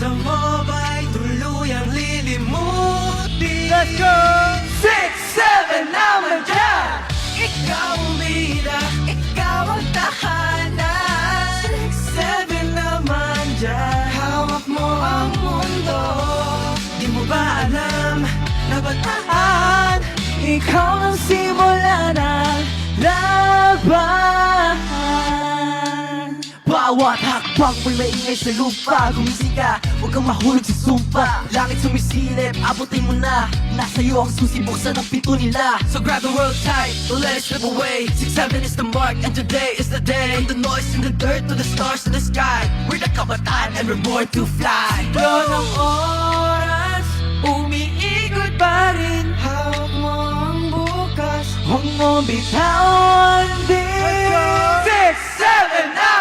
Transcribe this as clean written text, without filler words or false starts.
pag-asa mo ba'y tuluyang lilimutin? Let's go! 6, 7 naman dyan! Ikaw ang bida, ikaw ang tahanan. 6, 7 naman dyan, hawak mo ang mundo. Di mo ba alam na bataan? Ikaw ang simula ng laban. Bawat hakbang mo'y maingay sa lupa. Gumising ka, huwag kang mahulog sa sumpa. Langit sumisilip, abutin mo na. Nasa'yo ang susi, buksan ang pinto nila. So grab the world tight, don't let it slip away. 6, 7 is the mark, and today is the day. From the noise in the dirt to the stars to the sky, we're the kabataan and we're born to fly. Doon ang oras, umiikot pa rin. Hawak mo ang bukas, huwag mo bitawan din. 6, 7,